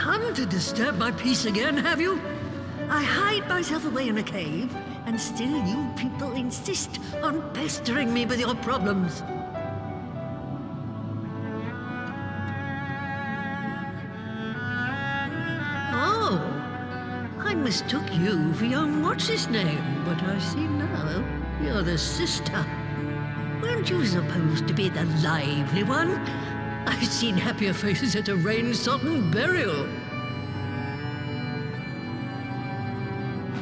come to disturb my peace again, have you? I hide myself away in a cave, and still you people insist on pestering me with your problems. Oh, I mistook you for young what's-his-name, but I see now you're the sister. Weren't you supposed to be the lively one? I've seen happier faces at a rain-sodden burial.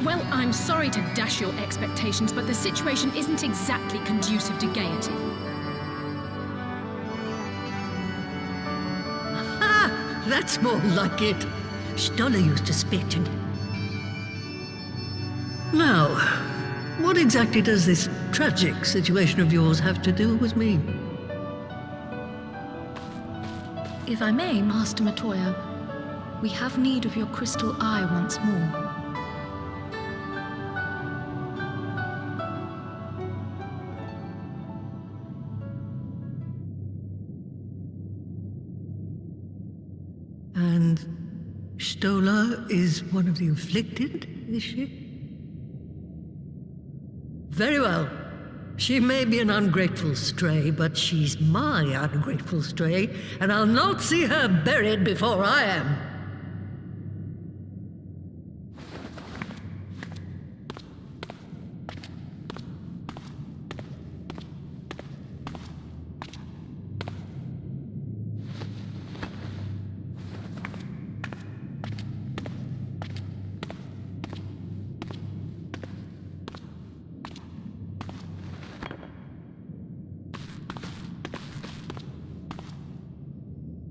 Well, I'm sorry to dash your expectations, but the situation isn't exactly conducive to gaiety. Ha! That's more like it. Stoller used to spit and... Now, what exactly does this tragic situation of yours have to do with me? If I may, Master Matoya, we have need of your crystal eye once more. And Stoller is one of the afflicted, is she? Very well. She may be an ungrateful stray, but she's my ungrateful stray, and I'll not see her buried before I am.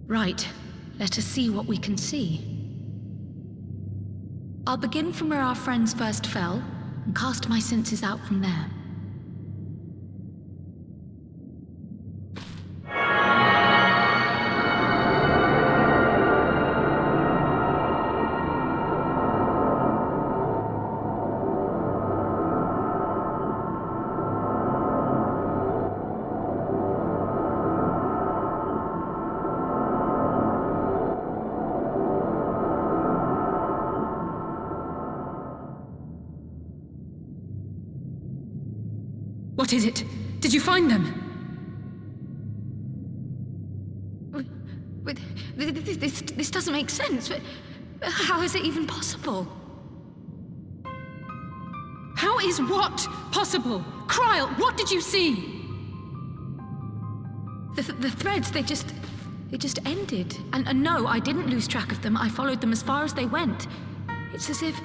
Right. Let us see what we can see. I'll begin from where our friends first fell, and cast my senses out from there. What is it? Did you find them? This doesn't make sense. How is it even possible? How is what possible? Kryl, what did you see? The threads, they just ended. And no, I didn't lose track of them. I followed them as far as they went. It's as if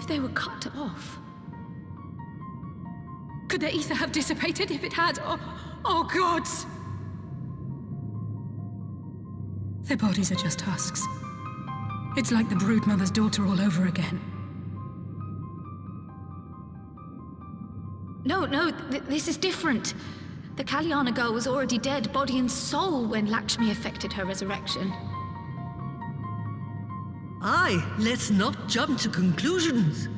they were cut off. Could their ether have dissipated if it had? Oh gods! Their bodies are just husks. It's like the broodmother's daughter all over again. No, this is different. The Kalyana girl was already dead, body and soul, when Lakshmi effected her resurrection. Aye, let's not jump to conclusions.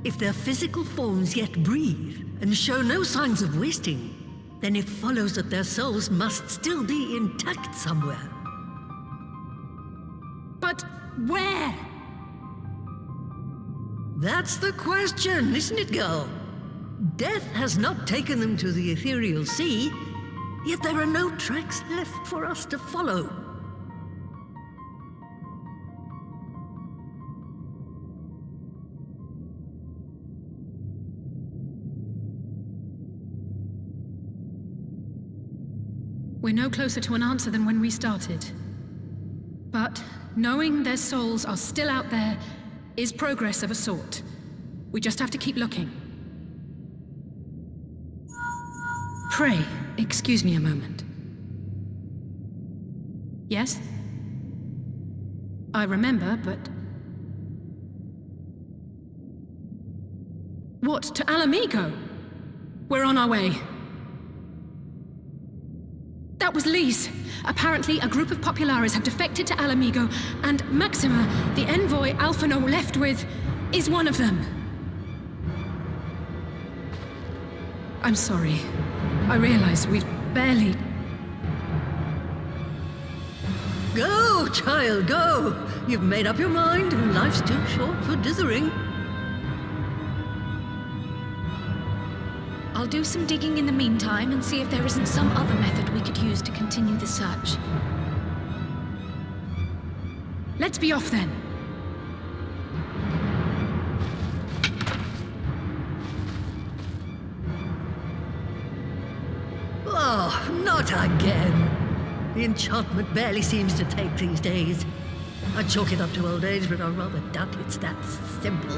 If their physical forms yet breathe and show no signs of wasting, then it follows that their souls must still be intact somewhere. But where? That's the question, isn't it, girl? Death has not taken them to the ethereal sea, yet there are no tracks left for us to follow. We're no closer to an answer than when we started. But knowing their souls are still out there is progress of a sort. We just have to keep looking. Pray, excuse me a moment. Yes? I remember, but... What, to Alamigo? We're on our way. That was Lise. Apparently, a group of Populares have defected to Alamigo, and Maxima, the envoy Alphino left with, is one of them. I'm sorry. I realize we've barely... Go, child, go! You've made up your mind, and life's too short for dithering. I'll do some digging in the meantime and see if there isn't some other method we could use to continue the search. Let's be off then. Oh, not again. The enchantment barely seems to take these days. I chalk it up to old age, but I rather doubt it's that simple.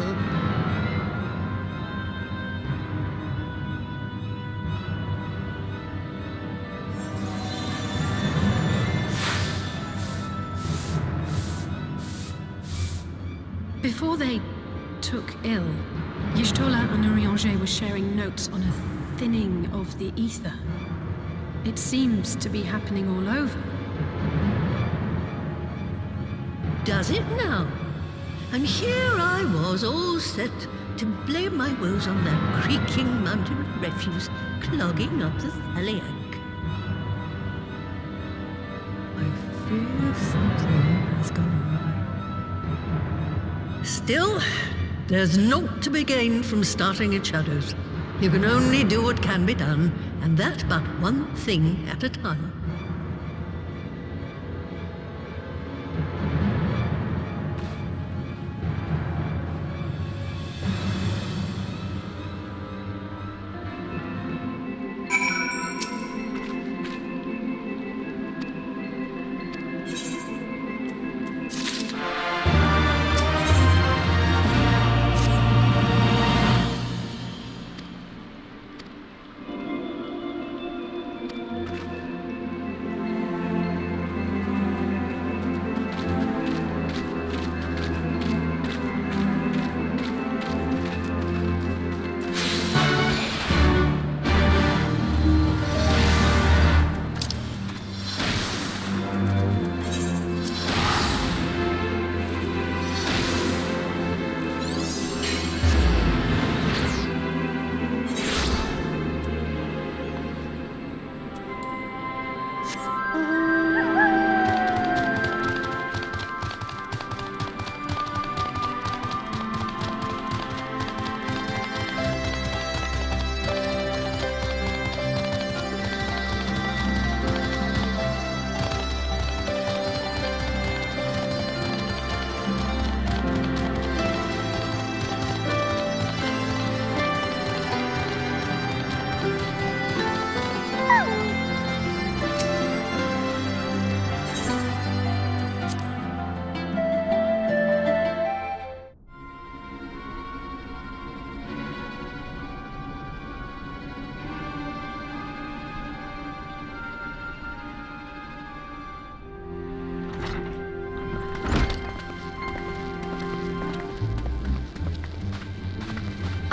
Before they took ill, Y'shtola and Urianger were sharing notes on a thinning of the ether. It seems to be happening all over. Does it now? And here I was, all set to blame my woes on that creaking mountain of refuse clogging up the Thaliac. I fear something has gone awry. Still, there's naught to be gained from starting in shadows. You can only do what can be done, and that but one thing at a time.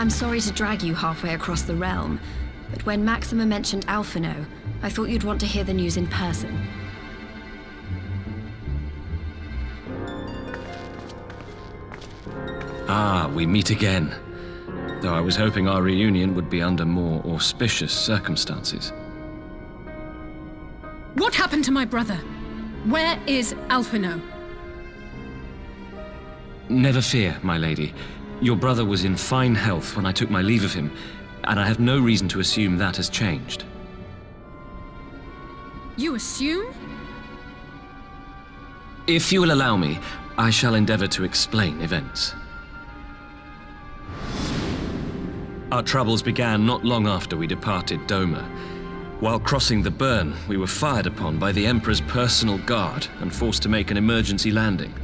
I'm sorry to drag you halfway across the realm, but when Maxima mentioned Alphino, I thought you'd want to hear the news in person. Ah, we meet again. Though I was hoping our reunion would be under more auspicious circumstances. What happened to my brother? Where is Alphino? Never fear, my lady. Your brother was in fine health when I took my leave of him, and I have no reason to assume that has changed. You assume? If you will allow me, I shall endeavor to explain events. Our troubles began not long after we departed Doma. While crossing the burn, we were fired upon by the Emperor's personal guard and forced to make an emergency landing.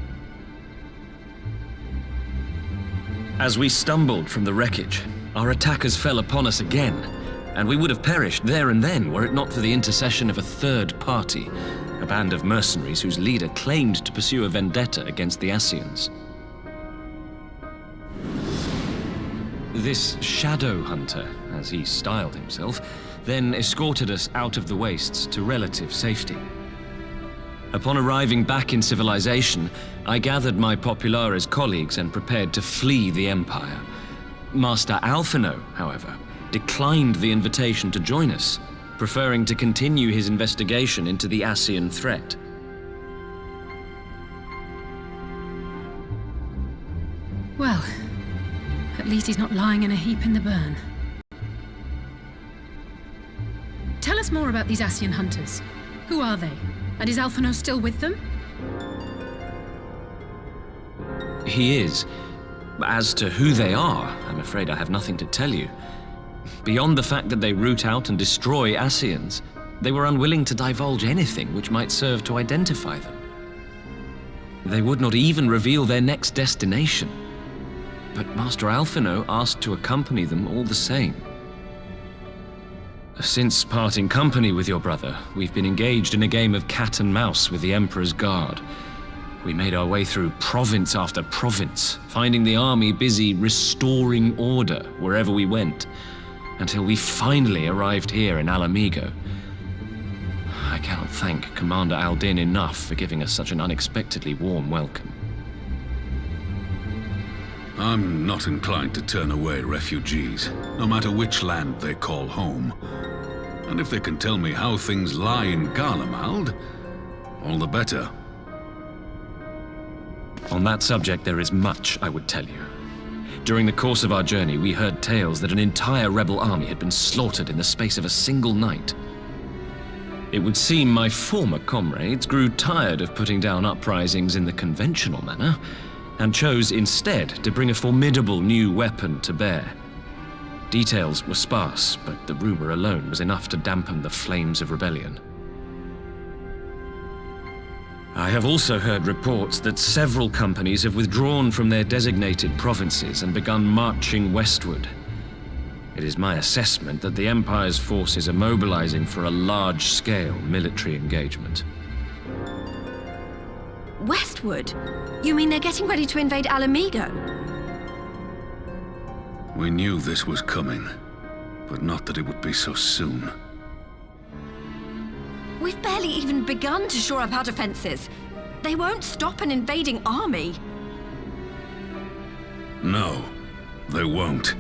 As we stumbled from the wreckage, our attackers fell upon us again, and we would have perished there and then were it not for the intercession of a third party, a band of mercenaries whose leader claimed to pursue a vendetta against the Ascians. This shadow hunter, as he styled himself, then escorted us out of the wastes to relative safety. Upon arriving back in civilization, I gathered my Populares colleagues and prepared to flee the Empire. Master Alphino, however, declined the invitation to join us, preferring to continue his investigation into the Ascian threat. least he's not lying in a heap in the burn. Tell us more about these Ascian hunters. Who are they? And is Alphino still with them? He is. As to who they are, I'm afraid I have nothing to tell you. Beyond the fact that they root out and destroy Ascians, they were unwilling to divulge anything which might serve to identify them. They would not even reveal their next destination. But Master Alphino asked to accompany them all the same. Since parting company with your brother, we've been engaged in a game of cat and mouse with the Emperor's Guard. We made our way through province after province, finding the army busy restoring order wherever we went, until we finally arrived here in Alamigo. I cannot thank Commander Aldin enough for giving us such an unexpectedly warm welcome. I'm not inclined to turn away refugees, no matter which land they call home. And if they can tell me how things lie in Garlemald, all the better. On that subject, there is much I would tell you. During the course of our journey, we heard tales that an entire rebel army had been slaughtered in the space of a single night. It would seem my former comrades grew tired of putting down uprisings in the conventional manner, and chose instead to bring a formidable new weapon to bear. Details were sparse, but the rumor alone was enough to dampen the flames of rebellion. I have also heard reports that several companies have withdrawn from their designated provinces and begun marching westward. It is my assessment that the Empire's forces are mobilizing for a large-scale military engagement. Westward? You mean they're getting ready to invade Alamigo? We knew this was coming, but not that it would be so soon. We've barely even begun to shore up our defenses. They won't stop an invading army. No, they won't.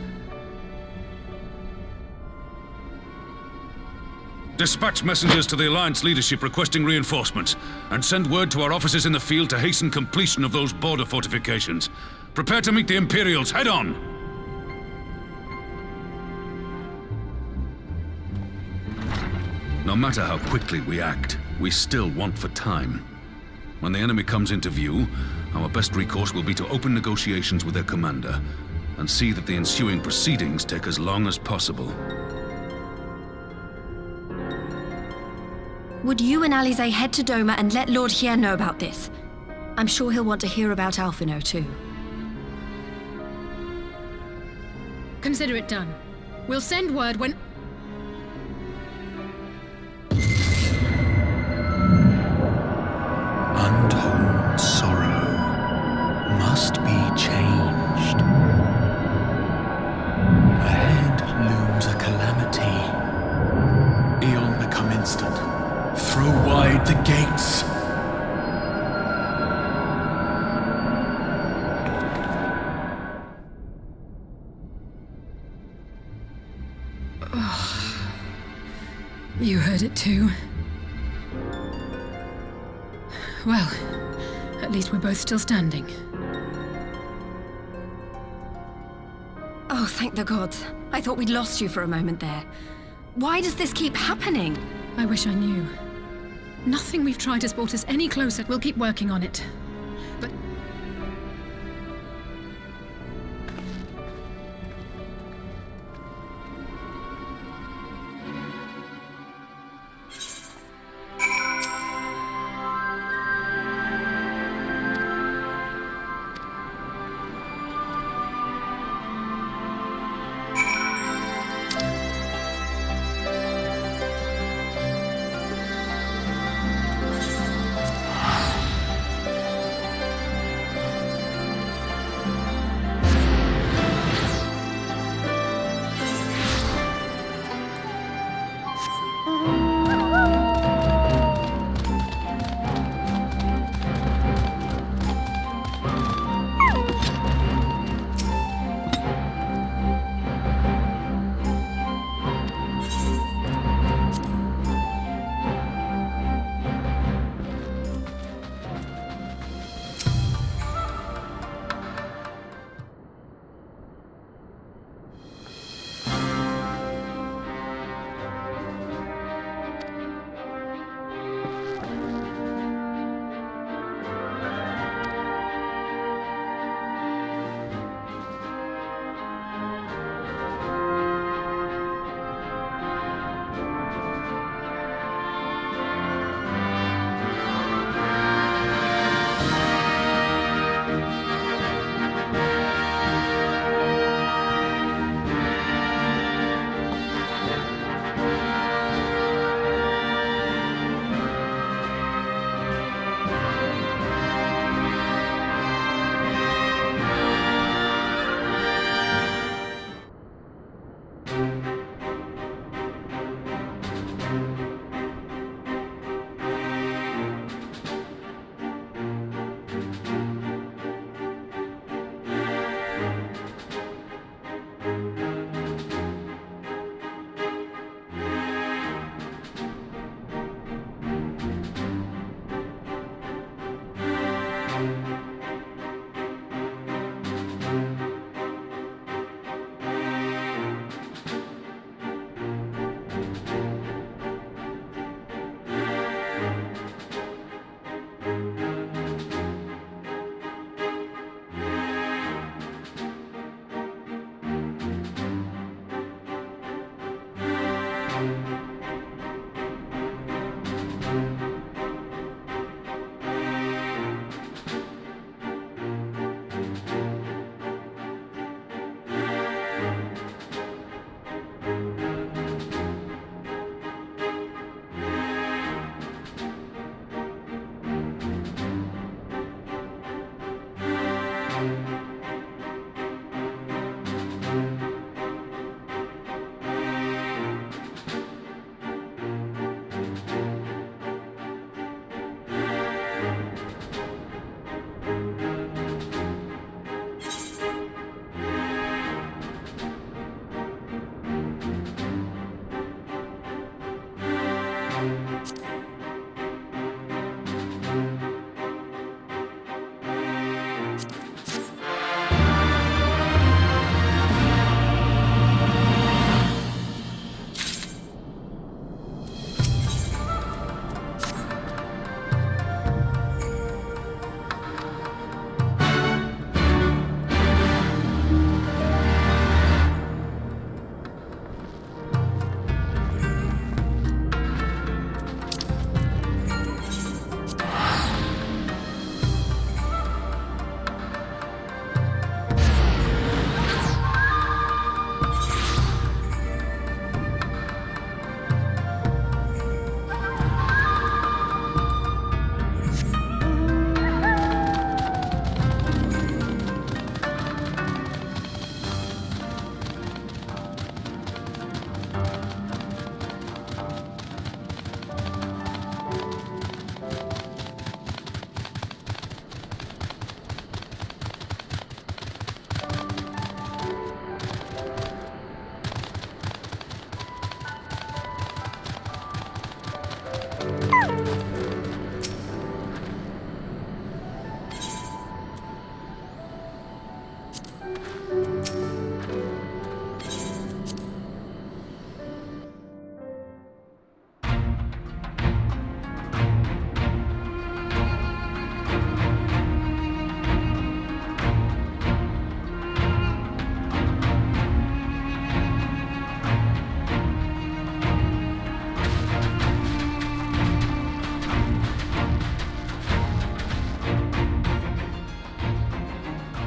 Dispatch messengers to the Alliance leadership requesting reinforcements, and send word to our officers in the field to hasten completion of those border fortifications. Prepare to meet the Imperials head on! No matter how quickly we act, we still want for time. When the enemy comes into view, our best recourse will be to open negotiations with their commander, and see that the ensuing proceedings take as long as possible. Would you and Alize head to Doma and let Lord Hier know about this? I'm sure he'll want to hear about Alphino too. Consider it done. We'll send word when... Untold sorrow must be changed. Ahead looms a calamity. Eon become instant. Throw wide the gates. You heard it too. Well, at least we're both still standing. Oh, thank the gods. I thought we'd lost you for a moment there. Why does this keep happening? I wish I knew. Nothing we've tried has brought us any closer. We'll keep working on it. But...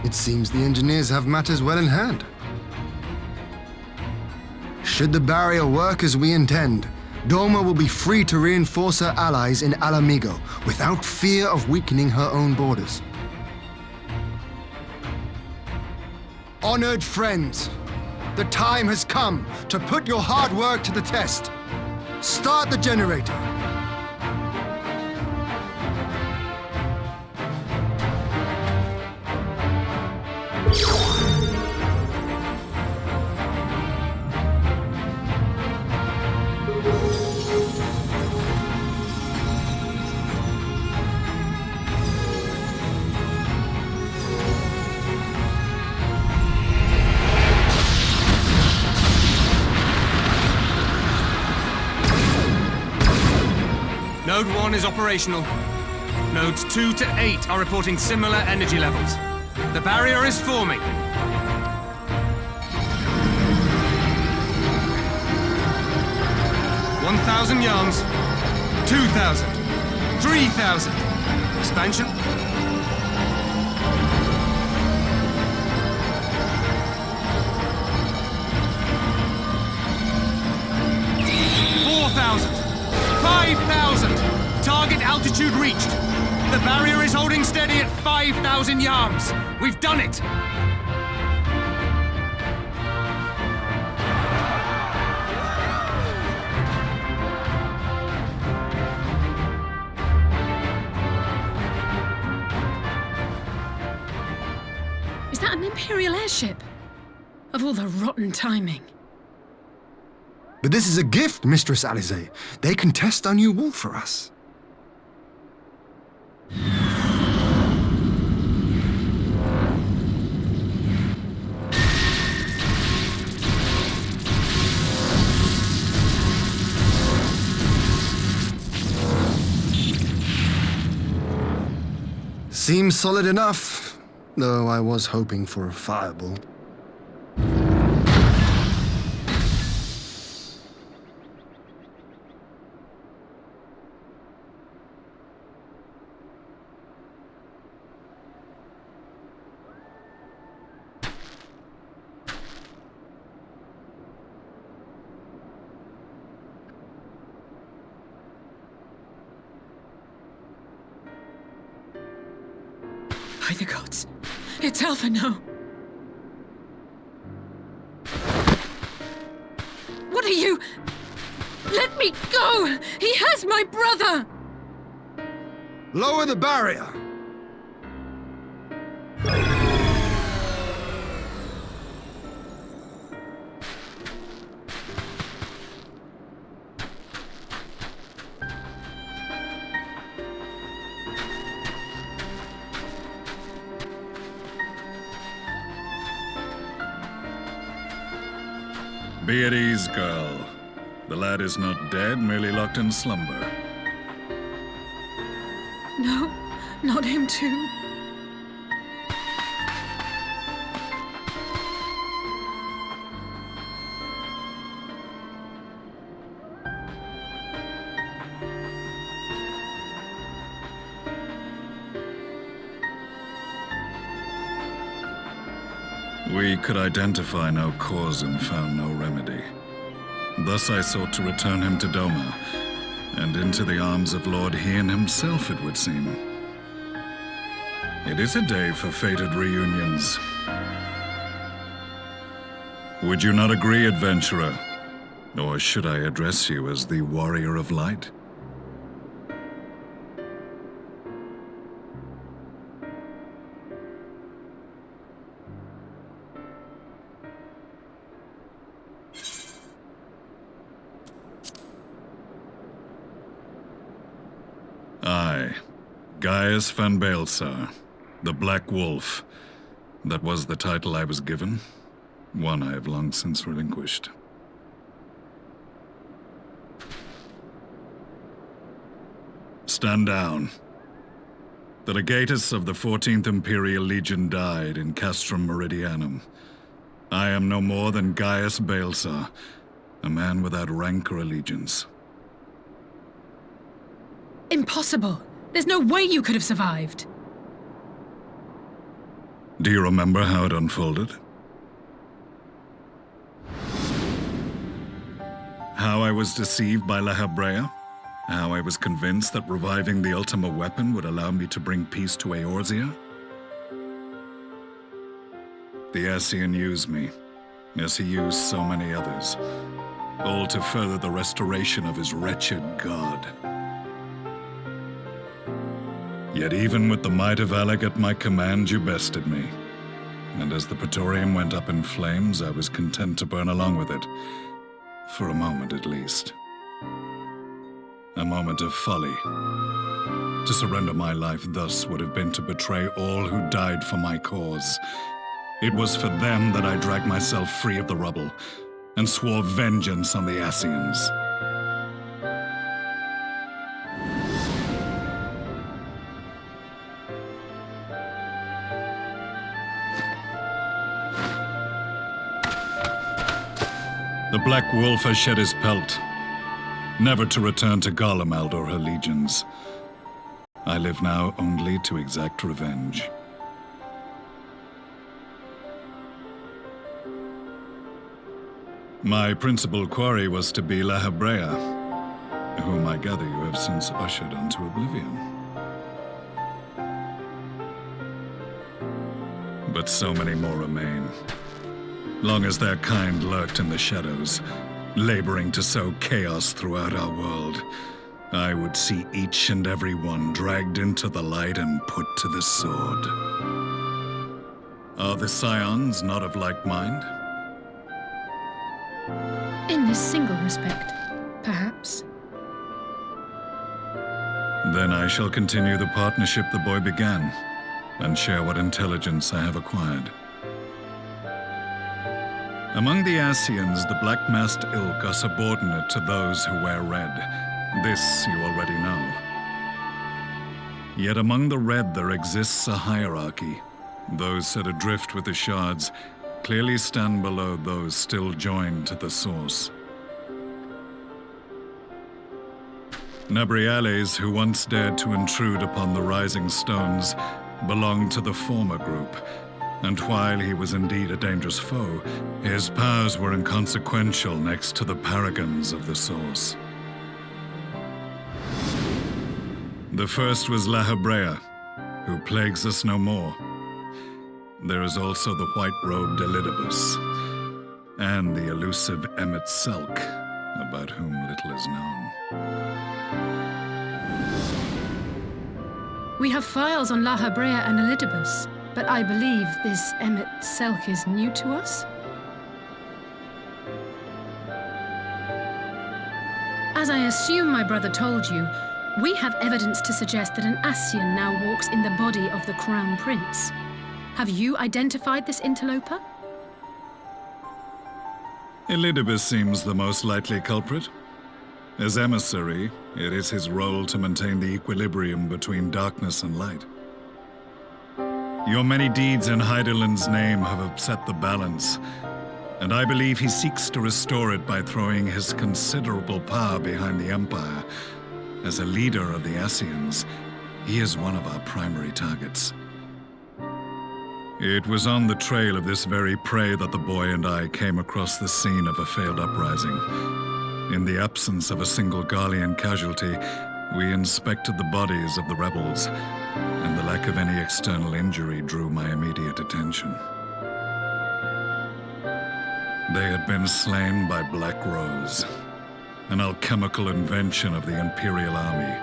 It seems the engineers have matters well in hand. Should the barrier work as we intend, Doma will be free to reinforce her allies in Alamigo without fear of weakening her own borders. Honored friends, the time has come to put your hard work to the test. Start the generator. Node 1 is operational. Nodes 2 to 8 are reporting similar energy levels. The barrier is forming. $1,000 yards. 2,000. 3,000. Expansion. 4,000. 5,000! Target altitude reached. The barrier is holding steady at 5,000 yards. We've done it! Is that an Imperial airship? Of all the rotten timing. But this is a gift, Mistress Alize. They can test our new wall for us. Seems solid enough, though I was hoping for a fireball. By the gods. It's Alphino. What are you? Let me go! He has my brother! Lower the barrier! Be at ease, girl. The lad is not dead, merely locked in slumber. No, not him too. We could identify no cause and found no remedy. Thus I sought to return him to Doma, and into the arms of Lord Hien himself, it would seem. It is a day for fated reunions. Would you not agree, adventurer? Or should I address you as the Warrior of Light? I, Gaius van Baelsar, the Black Wolf. That was the title I was given, one I have long since relinquished. Stand down. The legatus of the 14th Imperial Legion died in Castrum Meridianum. I am no more than Gaius Baelsar, a man without rank or allegiance. Impossible! There's no way you could have survived! Do you remember how it unfolded? How I was deceived by La Habrea? How I was convinced that reviving the Ultima weapon would allow me to bring peace to Eorzea? The Ascian used me, as he used so many others, all to further the restoration of his wretched god. Yet even with the might of Alec at my command, you bested me. And as the Praetorium went up in flames, I was content to burn along with it. For a moment at least. A moment of folly. To surrender my life thus would have been to betray all who died for my cause. It was for them that I dragged myself free of the rubble, and swore vengeance on the Ascians. The Black Wolf has shed his pelt, never to return to Garlemald or her legions. I live now only to exact revenge. My principal quarry was to be La Habrea, whom I gather you have since ushered onto oblivion. But so many more remain. Long as their kind lurked in the shadows, laboring to sow chaos throughout our world, I would see each and every one dragged into the light and put to the sword. Are the Scions not of like mind? In this single respect, perhaps. Then I shall continue the partnership the boy began, and share what intelligence I have acquired. Among the Ascians, the Black-Masked Ilk are subordinate to those who wear red. This you already know. Yet among the Red there exists a hierarchy. Those set adrift with the shards clearly stand below those still joined to the source. Nabriales, who once dared to intrude upon the Rising Stones, belonged to the former group, and while he was indeed a dangerous foe, his powers were inconsequential next to the paragons of the Source. The first was La Habrea, who plagues us no more. There is also the white-robed Elidibus, and the elusive Emmet Selk, about whom little is known. We have files on La Habrea and Elidibus, but I believe this Emmet Selk is new to us? As I assume my brother told you, we have evidence to suggest that an Ascian now walks in the body of the Crown Prince. Have you identified this interloper? Elidibus seems the most likely culprit. As emissary, it is his role to maintain the equilibrium between darkness and light. Your many deeds in Hydaelyn's name have upset the balance, and I believe he seeks to restore it by throwing his considerable power behind the Empire. As a leader of the Ascians, he is one of our primary targets. It was on the trail of this very prey that the boy and I came across the scene of a failed uprising. In the absence of a single Garlean casualty, we inspected the bodies of the rebels, and the lack of any external injury drew my immediate attention. They had been slain by Black Rose, an alchemical invention of the Imperial Army.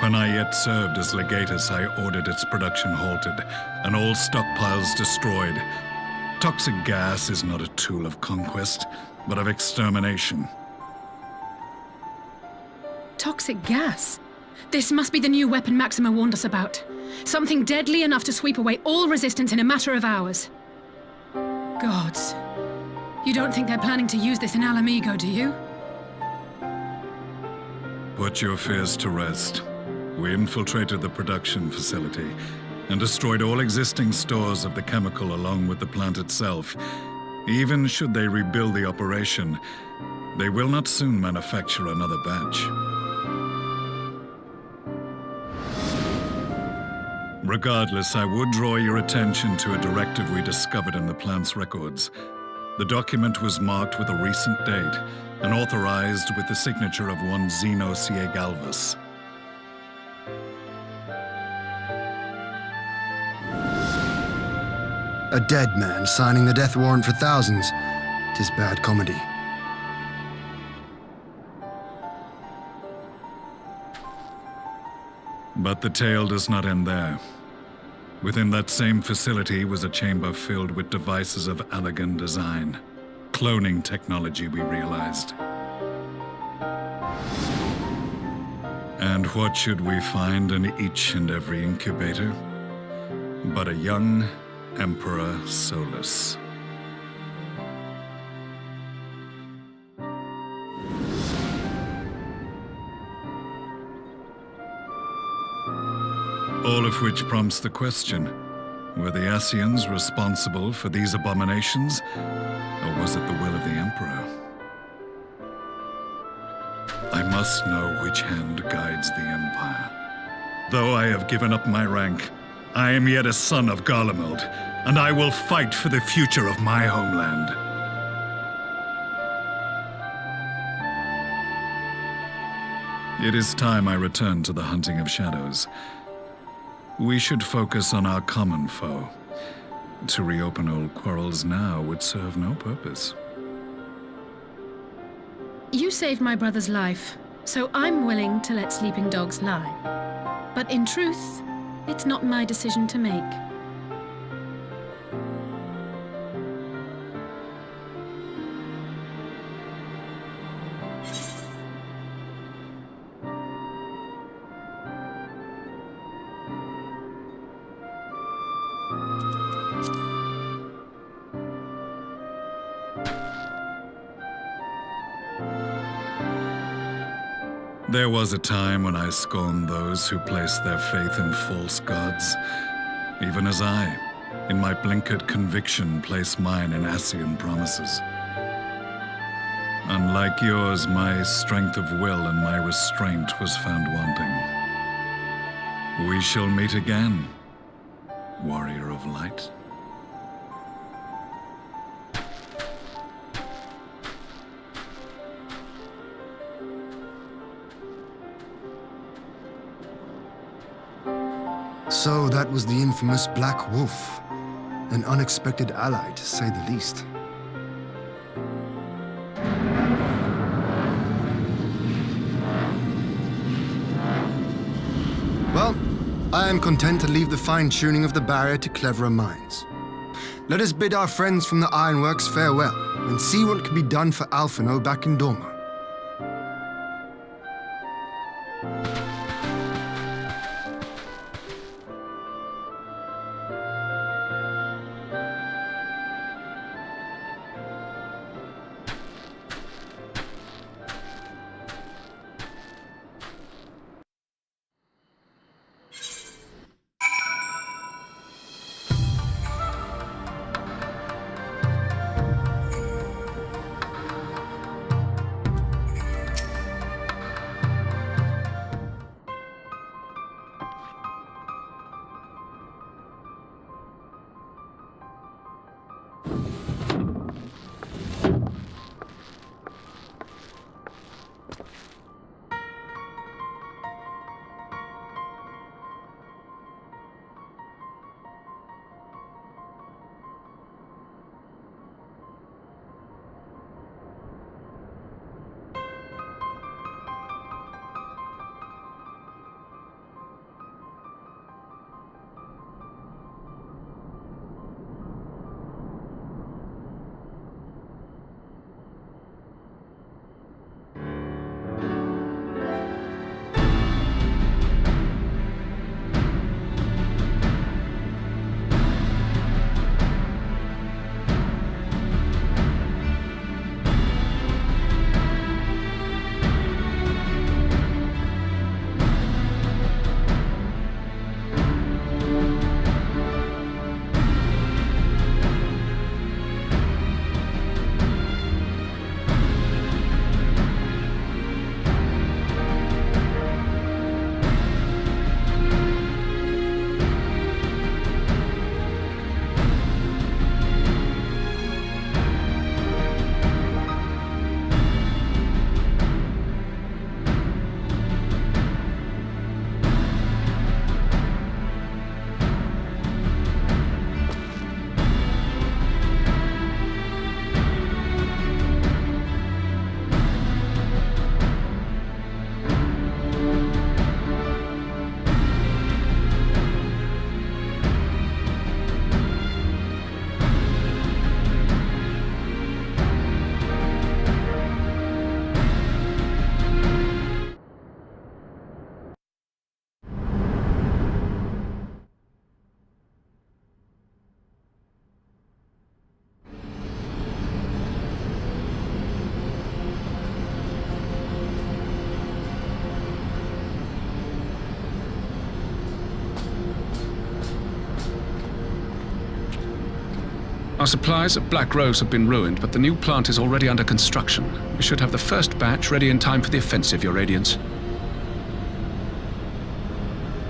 When I yet served as legatus, I ordered its production halted, and all stockpiles destroyed. Toxic gas is not a tool of conquest, but of extermination. Toxic gas? This must be the new weapon Maxima warned us about. Something deadly enough to sweep away all resistance in a matter of hours. Gods. You don't think they're planning to use this in Alamigo, do you? Put your fears to rest. We infiltrated the production facility and destroyed all existing stores of the chemical along with the plant itself. Even should they rebuild the operation, they will not soon manufacture another batch. Regardless, I would draw your attention to a directive we discovered in the plant's records. The document was marked with a recent date and authorized with the signature of one Zeno Galvas. A dead man signing the death warrant for thousands. 'Tis bad comedy. But the tale does not end there. Within that same facility was a chamber filled with devices of elegant design. Cloning technology, we realized. And what should we find in each and every incubator? But a young Emperor Solus. All of which prompts the question, were the Ascians responsible for these abominations, or was it the will of the Emperor? I must know which hand guides the Empire. Though I have given up my rank, I am yet a son of Garlemald, and I will fight for the future of my homeland. It is time I return to the hunting of shadows. We should focus on our common foe. To reopen old quarrels now would serve no purpose. You saved my brother's life, so I'm willing to let sleeping dogs lie. But in truth, it's not my decision to make. There was a time when I scorned those who placed their faith in false gods, even as I, in my blinkered conviction, place mine in Ascian promises. Unlike yours, my strength of will and my restraint was found wanting. We shall meet again, warrior of light. So that was the infamous Black Wolf. An unexpected ally, to say the least. Well, I am content to leave the fine-tuning of the barrier to cleverer minds. Let us bid our friends from the Ironworks farewell, and see what can be done for Alphino back in Dorma. Our supplies at Black Rose have been ruined, but the new plant is already under construction. We should have the first batch ready in time for the offensive, Your Radiance.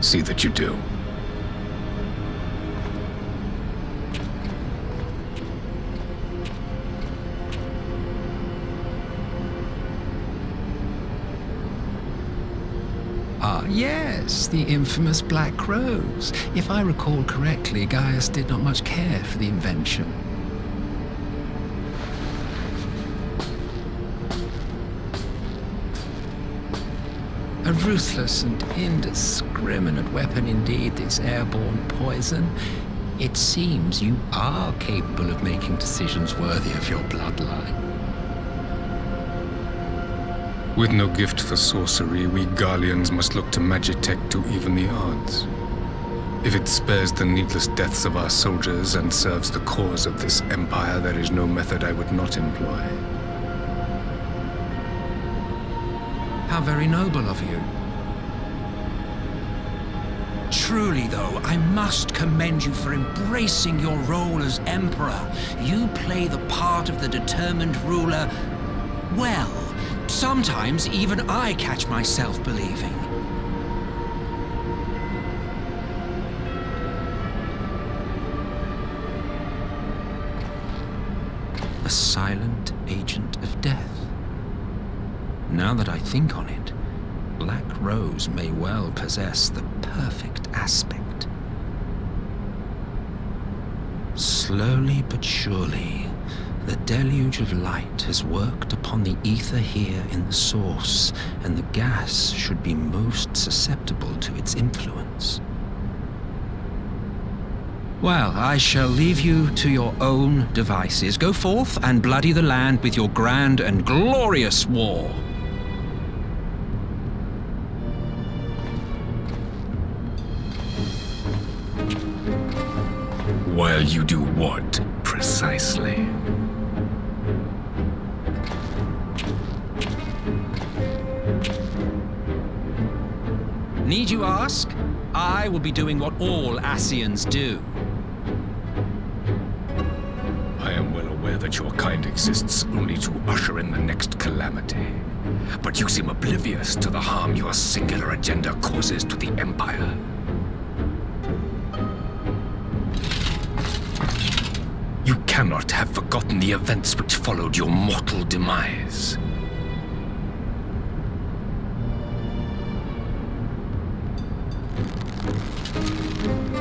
See that you do. Ah, yes, the infamous Black Rose. If I recall correctly, Gaius did not much care for the invention. A ruthless and indiscriminate weapon indeed, this airborne poison. It seems you are capable of making decisions worthy of your bloodline. With no gift for sorcery, we Garleans must look to Magitech to even the odds. If it spares the needless deaths of our soldiers and serves the cause of this empire, there is no method I would not employ. How very noble of you. Truly, though, I must commend you for embracing your role as Emperor. You play the part of the determined ruler well. Sometimes even I catch myself believing. A silent agent of death. Now that I think on it, Black Rose may well possess the perfect aspect. Slowly but surely, the deluge of light has worked upon the ether here in the source, and the gas should be most susceptible to its influence. Well, I shall leave you to your own devices. Go forth and bloody the land with your grand and glorious war. While you do what, precisely? Need you ask? I will be doing what all Ascians do. I am well aware that your kind exists only to usher in the next calamity. But you seem oblivious to the harm your singular agenda causes to the Empire. You cannot have forgotten the events which followed your mortal demise.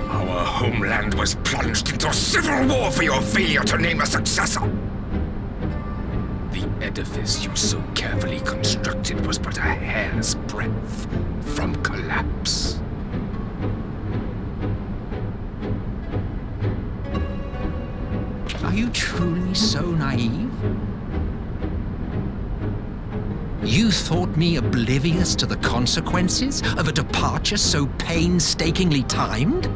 Our homeland was plunged into civil war for your failure to name a successor. The edifice you so carefully constructed was but a hair's breadth from collapse. Are you truly so naive? You thought me oblivious to the consequences of a departure so painstakingly timed?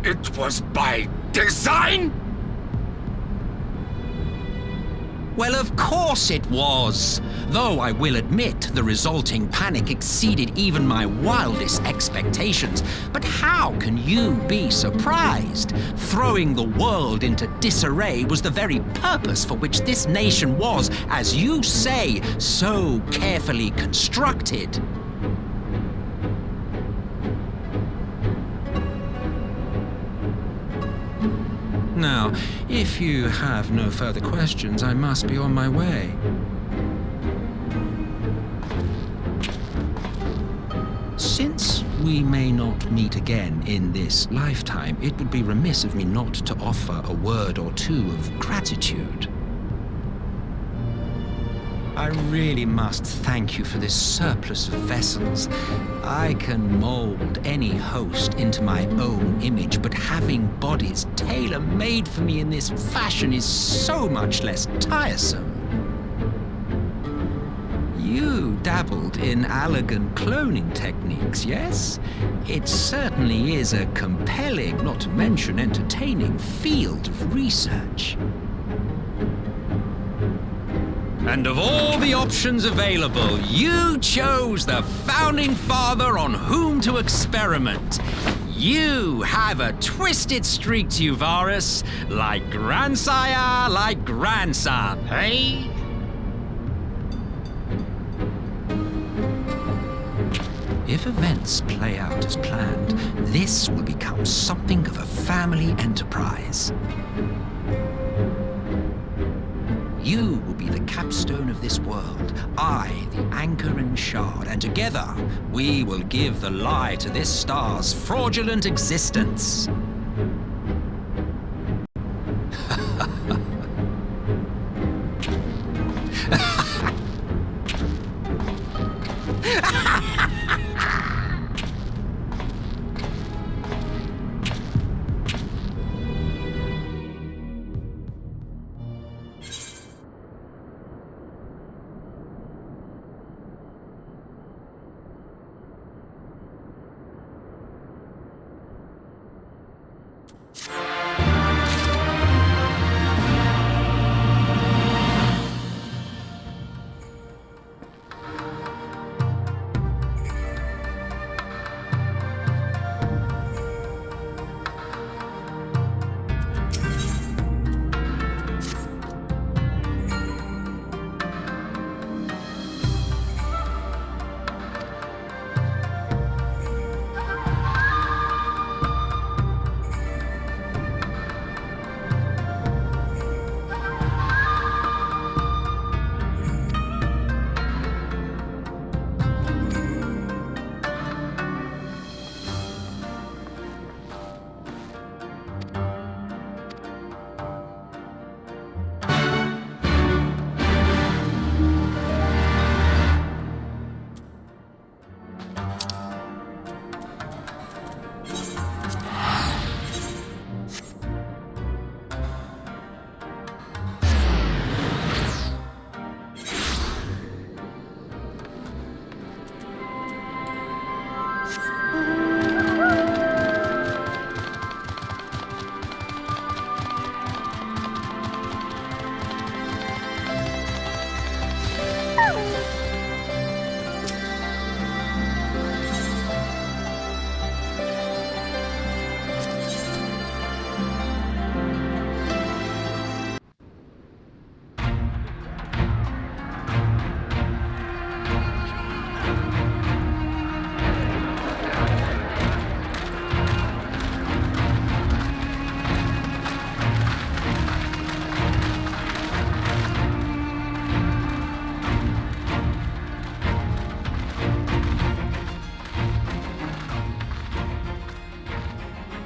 It was by design? Well, of course it was. Though I will admit the resulting panic exceeded even my wildest expectations. But how can you be surprised? Throwing the world into disarray was the very purpose for which this nation was, as you say, so carefully constructed. Now, if you have no further questions, I must be on my way. Since we may not meet again in this lifetime, it would be remiss of me not to offer a word or two of gratitude. I really must thank you for this surplus of vessels. I can mold any host into my own image, but having bodies tailor-made for me in this fashion is so much less tiresome. You dabbled in Allagan cloning techniques, yes? It certainly is a compelling, not to mention entertaining, field of research. And of all the options available, you chose the Founding Father on whom to experiment. You have a twisted streak to you, Varus. Like grandsire, like grandson, hey? If events play out as planned, this will become something of a family enterprise. You will be the capstone of this world, I the anchor and shard, and together we will give the lie to this star's fraudulent existence.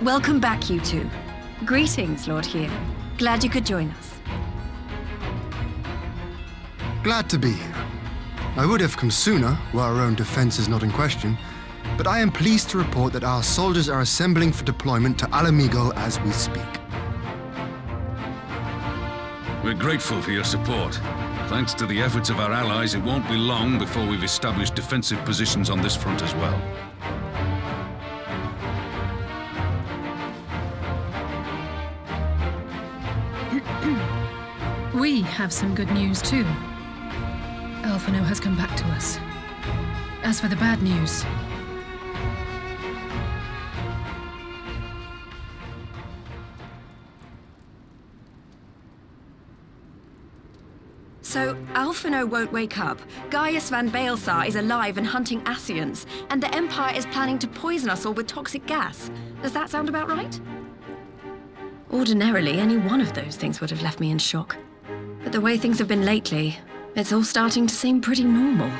Welcome back, you two. Greetings, Lord Here. Glad you could join us. Glad to be here. I would have come sooner, were our own defense is not in question, but I am pleased to report that our soldiers are assembling for deployment to Alamigo as we speak. We're grateful for your support. Thanks to the efforts of our allies, it won't be long before we've established defensive positions on this front as well. We have some good news too. Alphino has come back to us. As for the bad news, So, Alphino won't wake up, Gaius van Baelsar is alive and hunting Ascians, and the Empire is planning to poison us all with toxic gas. Does that sound about right? Ordinarily, any one of those things would have left me in shock. But the way things have been lately, it's all starting to seem pretty normal.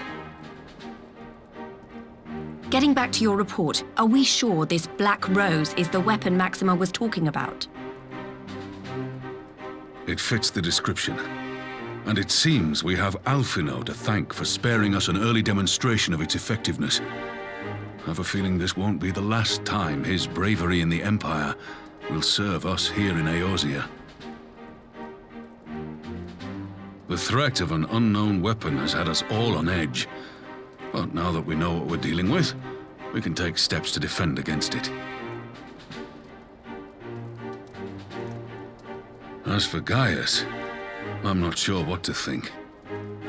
Getting back to your report, are we sure this Black Rose is the weapon Maxima was talking about? It fits the description. And it seems we have Alphino to thank for sparing us an early demonstration of its effectiveness. I have a feeling this won't be the last time his bravery in the Empire will serve us here in Eorzea. The threat of an unknown weapon has had us all on edge. But now that we know what we're dealing with, we can take steps to defend against it. As for Gaius, I'm not sure what to think.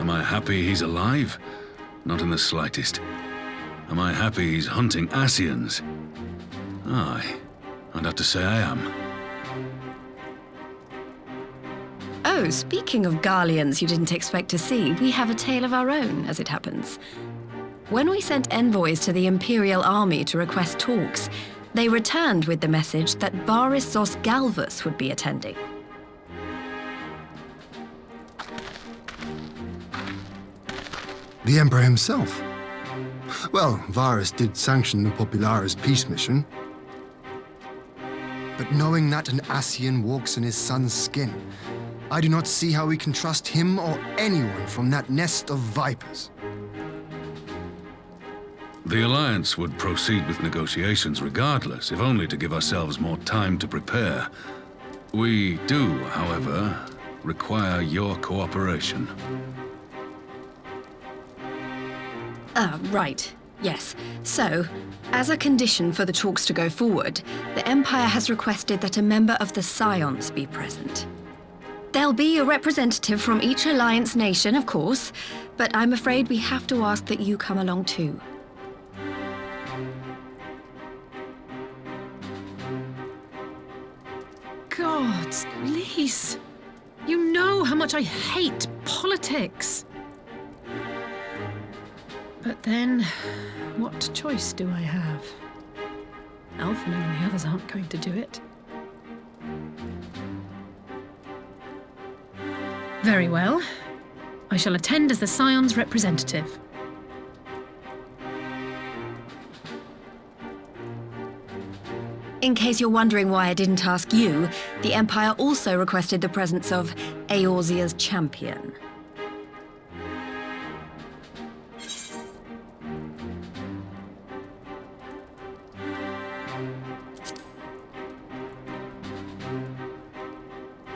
Am I happy he's alive? Not in the slightest. Am I happy he's hunting Ascians? Aye, I'd have to say I am. Oh, speaking of Garleans you didn't expect to see, we have a tale of our own, as it happens. When we sent envoys to the Imperial Army to request talks, they returned with the message that Varys Zos Galvus would be attending. The Emperor himself. Well, Varys did sanction the Popularis peace mission. But knowing that an Ascian walks in his son's skin, I do not see how we can trust him or anyone from that nest of vipers. The Alliance would proceed with negotiations regardless, if only to give ourselves more time to prepare. We do, however, require your cooperation. Right. Yes. So, as a condition for the talks to go forward, the Empire has requested that a member of the Scions be present. There'll be a representative from each Alliance nation, of course, but I'm afraid we have to ask that you come along too. Gods, Lise. You know how much I hate politics. But then, what choice do I have? Alphino and the others aren't going to do it. Very well. I shall attend as the Scion's representative. In case you're wondering why I didn't ask you, the Empire also requested the presence of Eorzea's champion.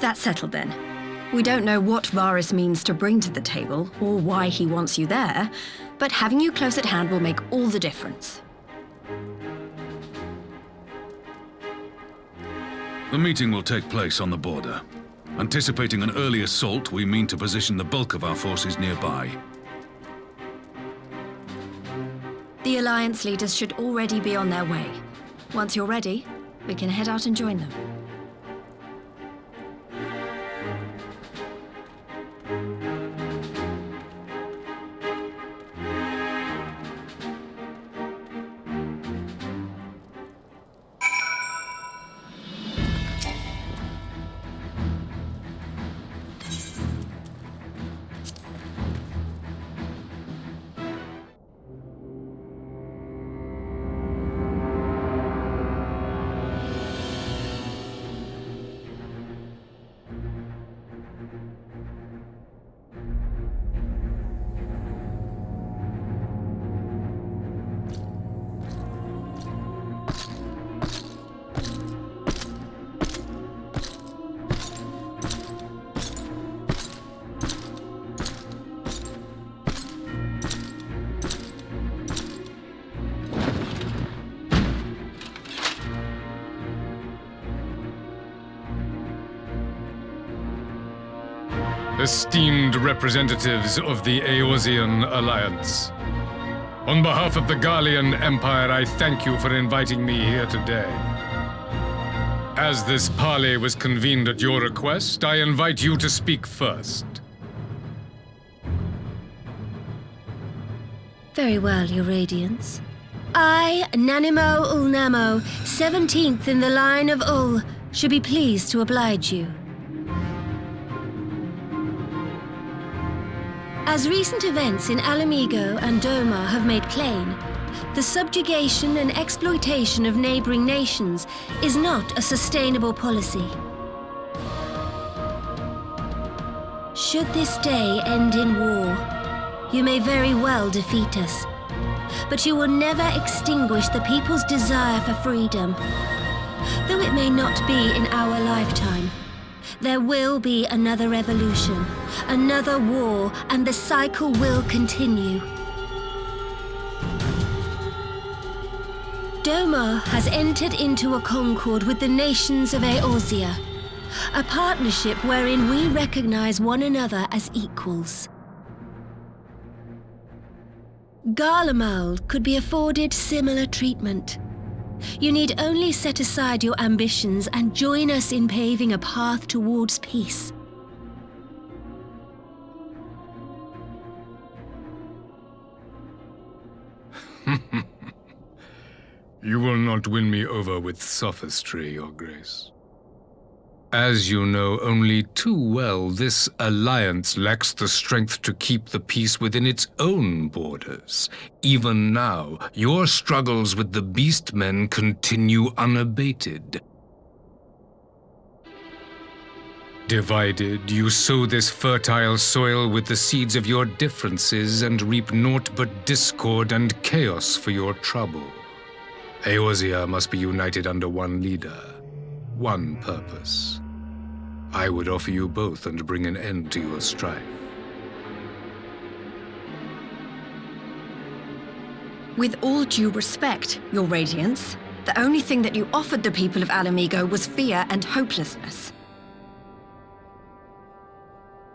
That's settled then. We don't know what Varys means to bring to the table, or why he wants you there, but having you close at hand will make all the difference. The meeting will take place on the border. Anticipating an early assault, we mean to position the bulk of our forces nearby. The Alliance leaders should already be on their way. Once you're ready, we can head out and join them. Esteemed representatives of the Eorzean Alliance, on behalf of the Garlean Empire, I thank you for inviting me here today. As this parley was convened at your request, I invite you to speak first. Very well, Your Radiance. I, Nanimo Ulnamo, 17th in the line of Ul, should be pleased to oblige you. As recent events in Alamigo and Doma have made plain, the subjugation and exploitation of neighboring nations is not a sustainable policy. Should this day end in war, you may very well defeat us, but you will never extinguish the people's desire for freedom. Though it may not be in our lifetime, there will be another revolution, another war, and the cycle will continue. Doma has entered into a concord with the nations of Eorzea, a partnership wherein we recognize one another as equals. Garlemald could be afforded similar treatment. You need only set aside your ambitions and join us in paving a path towards peace. You will not win me over with sophistry, Your Grace. As you know only too well, this alliance lacks the strength to keep the peace within its own borders. Even now, your struggles with the Beastmen continue unabated. Divided, you sow this fertile soil with the seeds of your differences and reap naught but discord and chaos for your trouble. Eorzea must be united under one leader, one purpose. I would offer you both and bring an end to your strife. With all due respect, Your Radiance, the only thing that you offered the people of Alamigo was fear and hopelessness.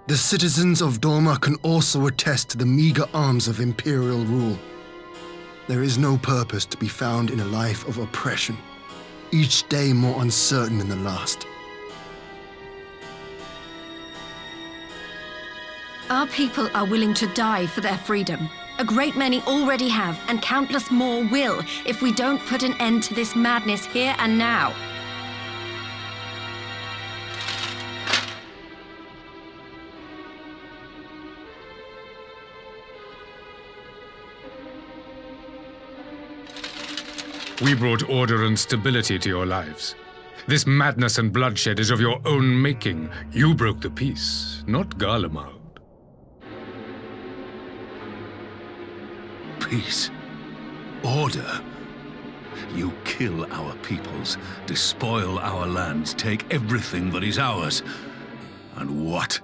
The citizens of Dorma can also attest to the meager arms of Imperial rule. There is no purpose to be found in a life of oppression, each day more uncertain than the last. Our people are willing to die for their freedom. A great many already have, and countless more will, if we don't put an end to this madness here and now. We brought order and stability to your lives. This madness and bloodshed is of your own making. You broke the peace, not Garlemald. Peace. Order. You kill our peoples, despoil our lands, take everything that is ours. And what?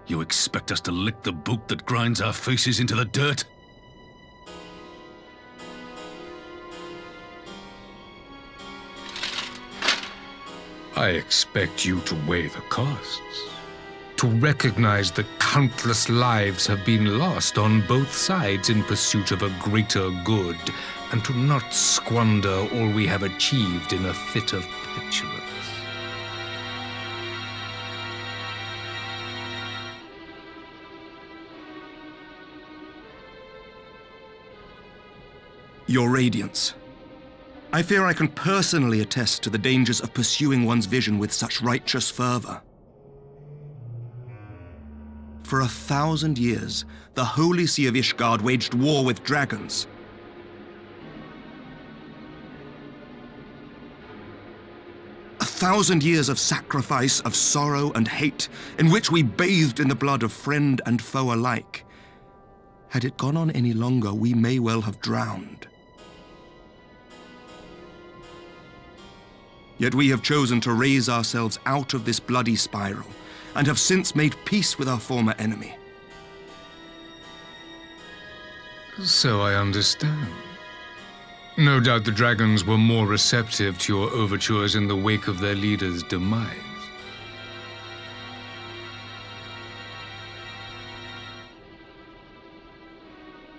You expect us to lick the boot that grinds our faces into the dirt? I expect you to weigh the costs. To recognize that countless lives have been lost on both sides in pursuit of a greater good, and to not squander all we have achieved in a fit of petulance. Your Radiance. I fear I can personally attest to the dangers of pursuing one's vision with such righteous fervor. For 1,000 years, the Holy See of Ishgard waged war with dragons. A 1,000 years of sacrifice, of sorrow and hate, in which we bathed in the blood of friend and foe alike. Had it gone on any longer, we may well have drowned. Yet we have chosen to raise ourselves out of this bloody spiral, and have since made peace with our former enemy. So I understand. No doubt the dragons were more receptive to your overtures in the wake of their leader's demise.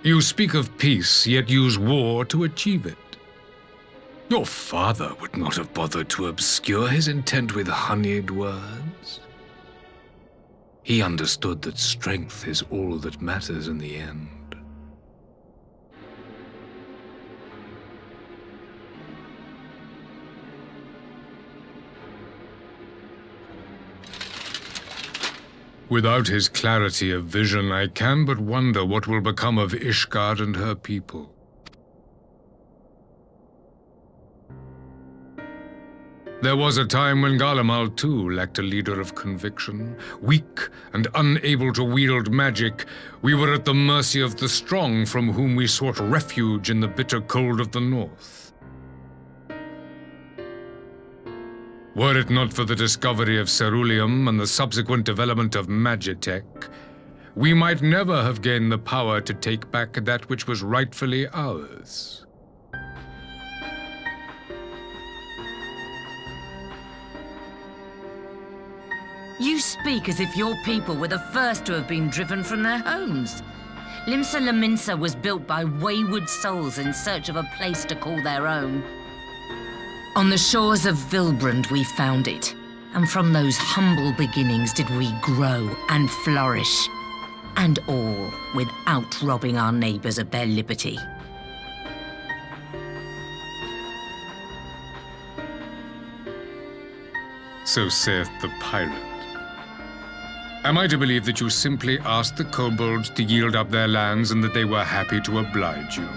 You speak of peace, yet use war to achieve it. Your father would not have bothered to obscure his intent with honeyed words. He understood that strength is all that matters in the end. Without his clarity of vision, I can but wonder what will become of Ishgard and her people. There was a time when Garlemald too lacked a leader of conviction. Weak and unable to wield magic, we were at the mercy of the strong from whom we sought refuge in the bitter cold of the north. Were it not for the discovery of ceruleum and the subsequent development of magitech, we might never have gained the power to take back that which was rightfully ours. You speak as if your people were the first to have been driven from their homes. Limsa Lominsa was built by wayward souls in search of a place to call their own. On the shores of Vilbrand we found it, and from those humble beginnings did we grow and flourish, and all without robbing our neighbours of their liberty. So saith the pirate. Am I to believe that you simply asked the kobolds to yield up their lands and that they were happy to oblige you?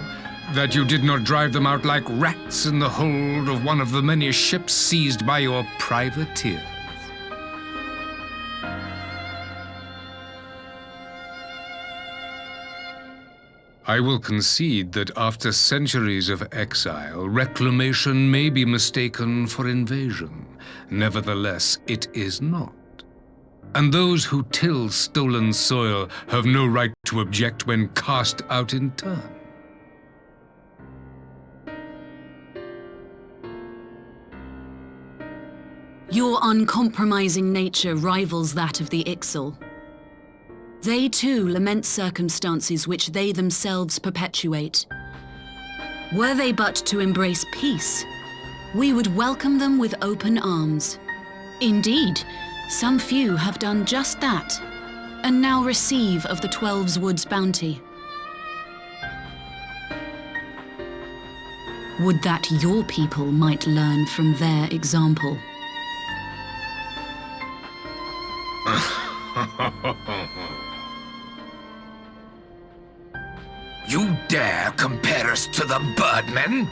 That you did not drive them out like rats in the hold of one of the many ships seized by your privateers? I will concede that after centuries of exile, reclamation may be mistaken for invasion. Nevertheless, it is not. And those who till stolen soil have no right to object when cast out in turn. Your uncompromising nature rivals that of the Ixal. They too lament circumstances which they themselves perpetuate. Were they but to embrace peace, we would welcome them with open arms. Indeed, some few have done just that, and now receive of the Twelve's Wood's bounty. Would that your people might learn from their example. You dare compare us to the Birdmen?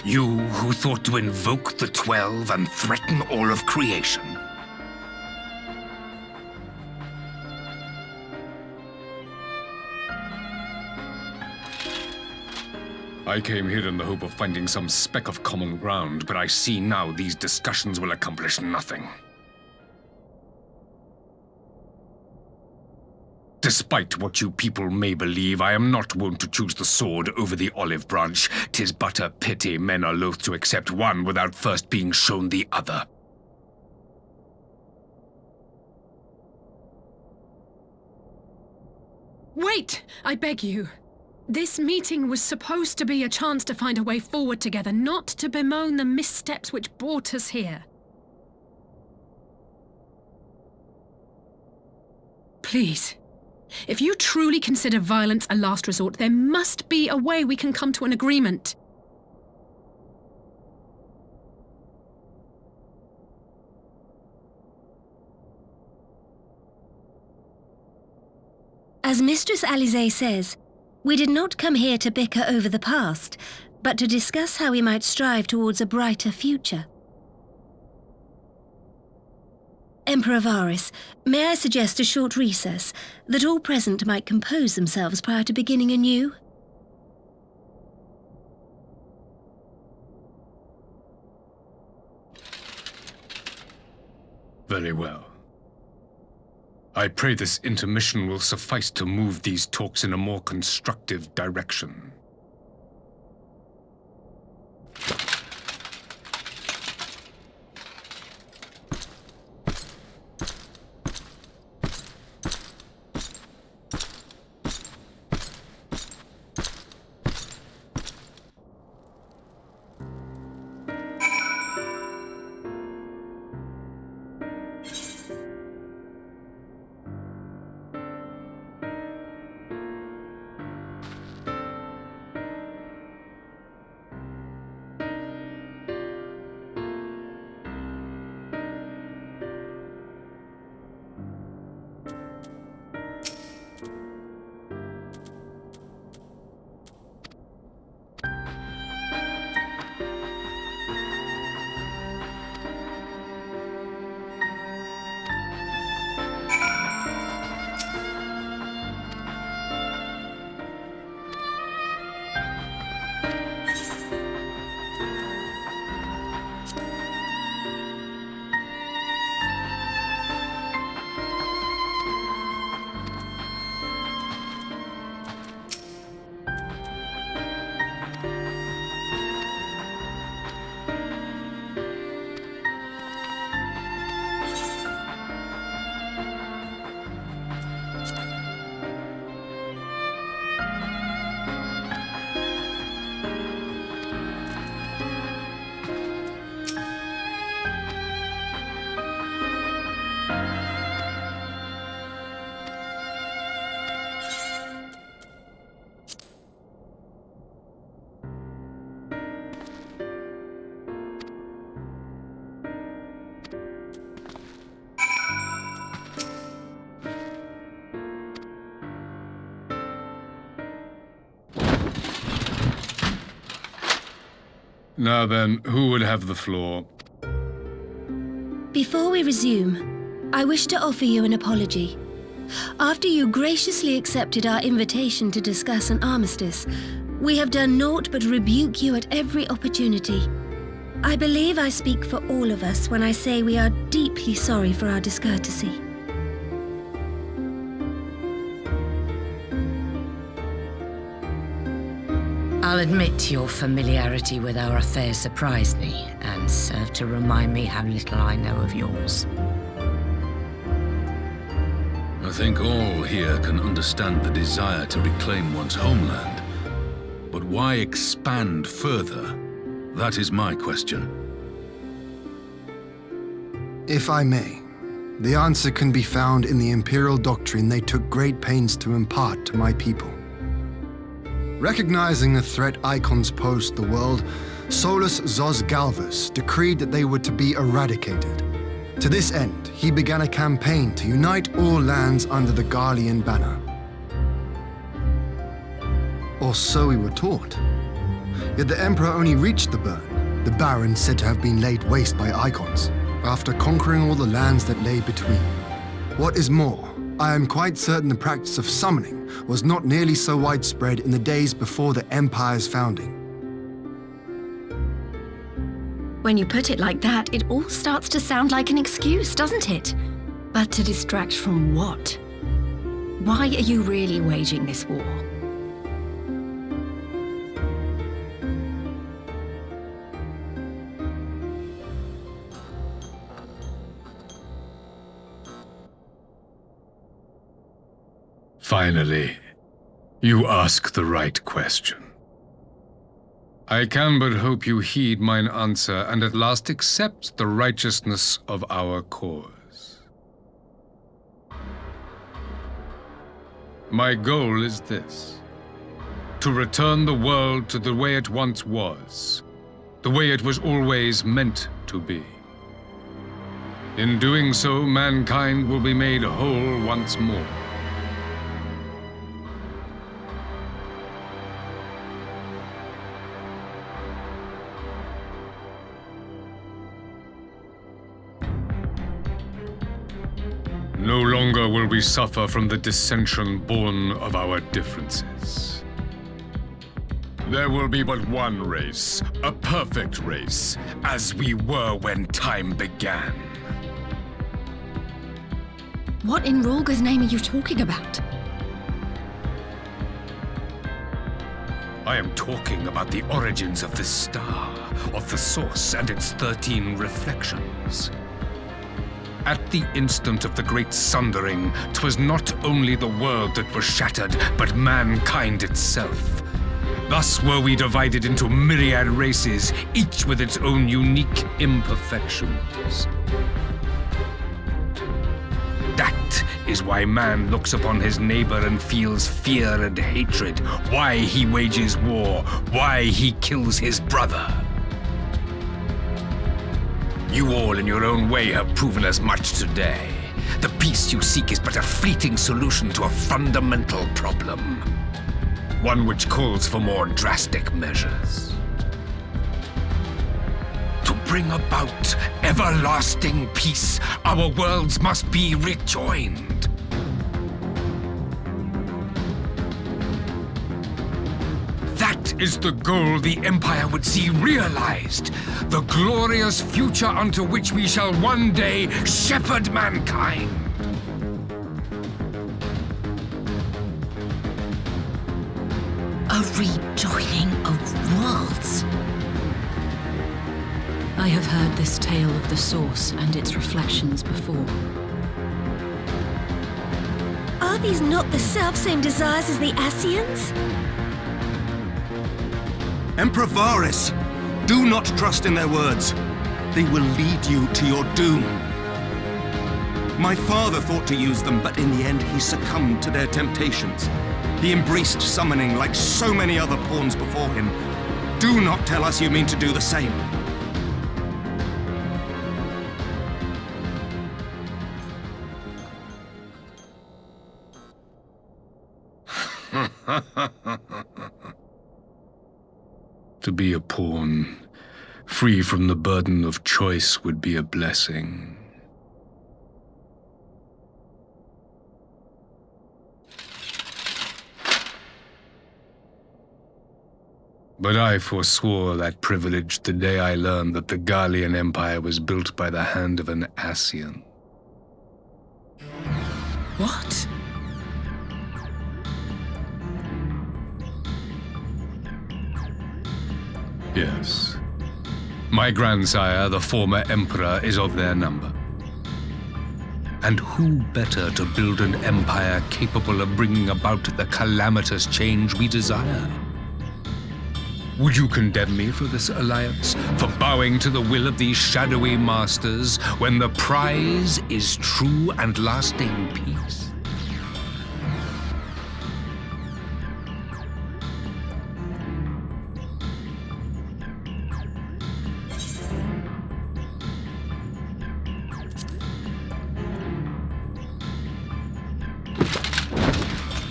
You who thought to invoke the 12 and threaten all of creation? I came here in the hope of finding some speck of common ground, but I see now these discussions will accomplish nothing. Despite what you people may believe, I am not wont to choose the sword over the olive branch. 'Tis but a pity men are loath to accept one without first being shown the other. Wait, I beg you. This meeting was supposed to be a chance to find a way forward together, not to bemoan the missteps which brought us here. Please. If you truly consider violence a last resort, there must be a way we can come to an agreement. As Mistress Alize says, we did not come here to bicker over the past, but to discuss how we might strive towards a brighter future. Emperor Varys, may I suggest a short recess, that all present might compose themselves prior to beginning anew? Very well. I pray this intermission will suffice to move these talks in a more constructive direction. Now then, who would have the floor? Before we resume, I wish to offer you an apology. After you graciously accepted our invitation to discuss an armistice, we have done naught but rebuke you at every opportunity. I believe I speak for all of us when I say we are deeply sorry for our discourtesy. I'll admit your familiarity with our affairs surprised me, and served to remind me how little I know of yours. I think all here can understand the desire to reclaim one's homeland. But why expand further? That is my question. If I may, the answer can be found in the Imperial doctrine they took great pains to impart to my people. Recognizing the threat icons posed the world, Solus Zos Galvus decreed that they were to be eradicated. To this end, he began a campaign to unite all lands under the Garlean banner. Or so we were taught. Yet the Emperor only reached the burn, the Baron said to have been laid waste by icons, after conquering all the lands that lay between. What is more, I am quite certain the practice of summoning was not nearly so widespread in the days before the Empire's founding. When you put it like that, it all starts to sound like an excuse, doesn't it? But to distract from what? Why are you really waging this war? Finally, you ask the right question. I can but hope you heed mine answer and at last accept the righteousness of our cause. My goal is this: to return the world to the way it once was, the way it was always meant to be. In doing so, mankind will be made whole once more. No longer will we suffer from the dissension born of our differences. There will be but one race, a perfect race, as we were when time began. What in Rhalgr's name are you talking about? I am talking about the origins of the star, of the source and its 13 reflections. At the instant of the great sundering, 'twas not only the world that was shattered, but mankind itself. Thus were we divided into myriad races, each with its own unique imperfections. That is why man looks upon his neighbor and feels fear and hatred, why he wages war, why he kills his brother. You all in your own way have proven as much today. The peace you seek is but a fleeting solution to a fundamental problem. One which calls for more drastic measures. To bring about everlasting peace, our worlds must be rejoined. That is the goal the Empire would see realized. The glorious future unto which we shall one day shepherd mankind. A rejoining of worlds. I have heard this tale of the source and its reflections before. Are these not the selfsame desires as the Ascians? Emperor Varys, do not trust in their words. They will lead you to your doom. My father thought to use them, but in the end he succumbed to their temptations. He embraced summoning like so many other pawns before him. Do not tell us you mean to do the same. To be a pawn Free from the burden of choice would be a blessing. But I forswore that privilege the day I learned that the Garlean Empire was built by the hand of an Ascian. What? Yes. My grandsire, the former emperor, is of their number. And who better to build an empire capable of bringing about the calamitous change we desire? Would you condemn me for this alliance, for bowing to the will of these shadowy masters, when the prize is true and lasting peace?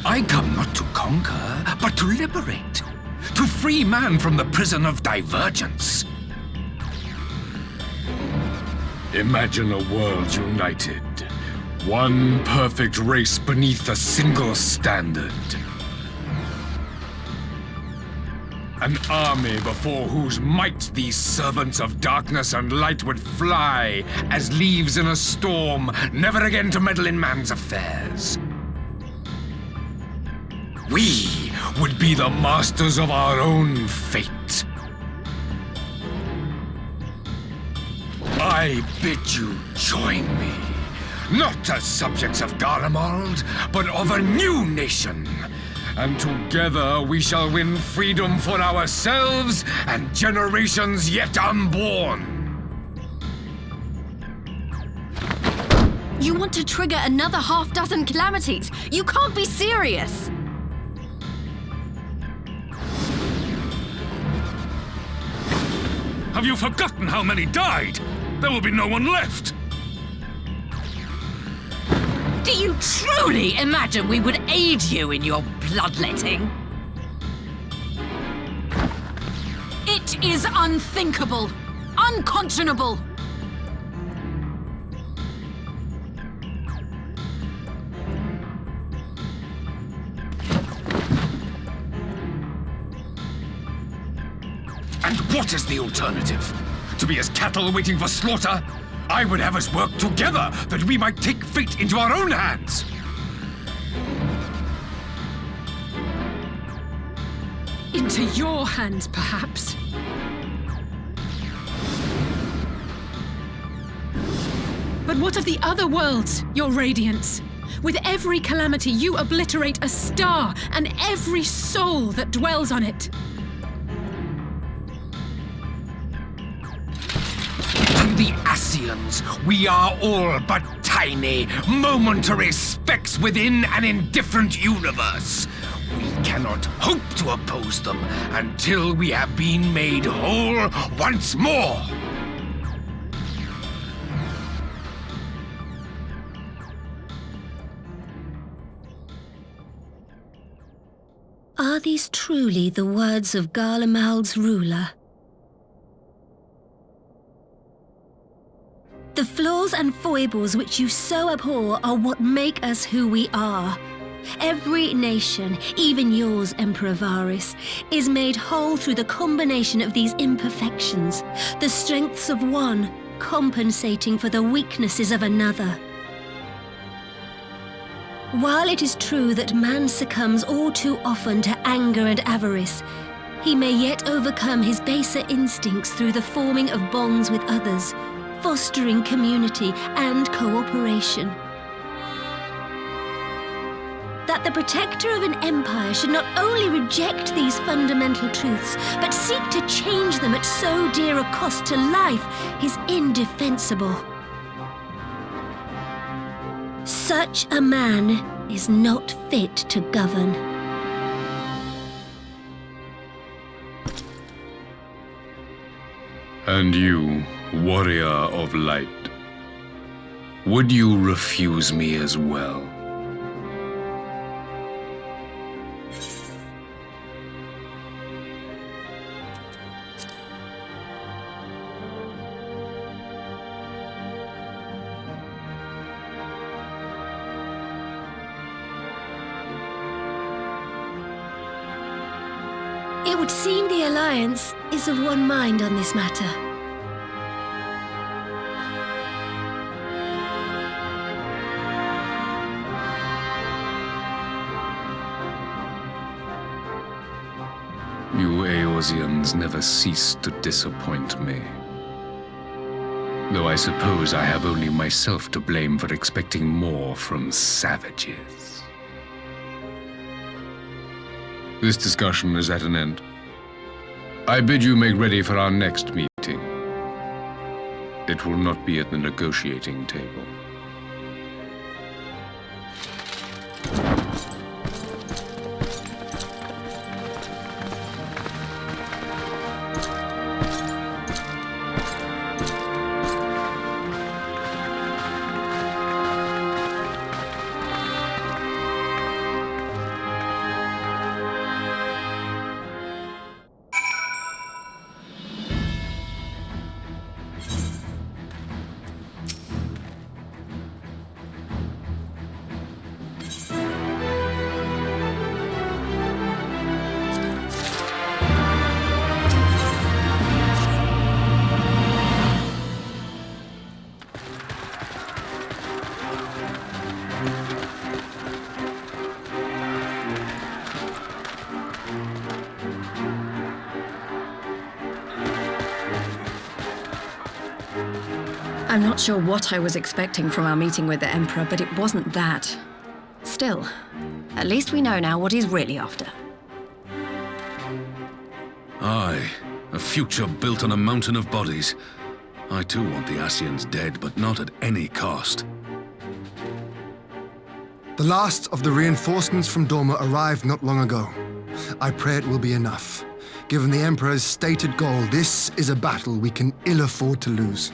I come not to conquer, but to liberate. To free man from the prison of divergence. Imagine a world united. One perfect race beneath a single standard. An army before whose might these servants of darkness and light would fly as leaves in a storm, never again to meddle in man's affairs. We would be the masters of our own fate. I bid you join me, not as subjects of Garlemald, but of a new nation. And together we shall win freedom for ourselves and generations yet unborn. You want to trigger another half-dozen calamities? You can't be serious! Have you forgotten how many died? There will be no one left! Do you truly imagine we would aid you in your bloodletting? It is unthinkable! Unconscionable! And what is the alternative? To be as cattle waiting for slaughter? I would have us work together that we might take fate into our own hands. Into your hands, perhaps. But what of the other worlds, your radiance? With every calamity, you obliterate a star and every soul that dwells on it. The Ascians, we are all but tiny, momentary specks within an indifferent universe. We cannot hope to oppose them until we have been made whole once more. Are these truly the words of Garlemald's ruler? The flaws and foibles which you so abhor are what make us who we are. Every nation, even yours, Emperor Varys, is made whole through the combination of these imperfections, the strengths of one compensating for the weaknesses of another. While it is true that man succumbs all too often to anger and avarice, he may yet overcome his baser instincts through the forming of bonds with others, fostering community and cooperation. That the protector of an empire should not only reject these fundamental truths, but seek to change them at so dear a cost to life is indefensible. Such a man is not fit to govern. And you, warrior of light, would you refuse me as well? It would seem the Alliance is of one mind on this matter. You Eorzeans never cease to disappoint me. Though I suppose I have only myself to blame for expecting more from savages. This discussion is at an end. I bid you make ready for our next meeting. It will not be at the negotiating table. I'm not sure what I was expecting from our meeting with the Emperor, but it wasn't that. Still, at least we know now what he's really after. Aye, a future built on a mountain of bodies. I too want the Ascians dead, but not at any cost. The last of the reinforcements from Dorma arrived not long ago. I pray it will be enough. Given the Emperor's stated goal, this is a battle we can ill afford to lose.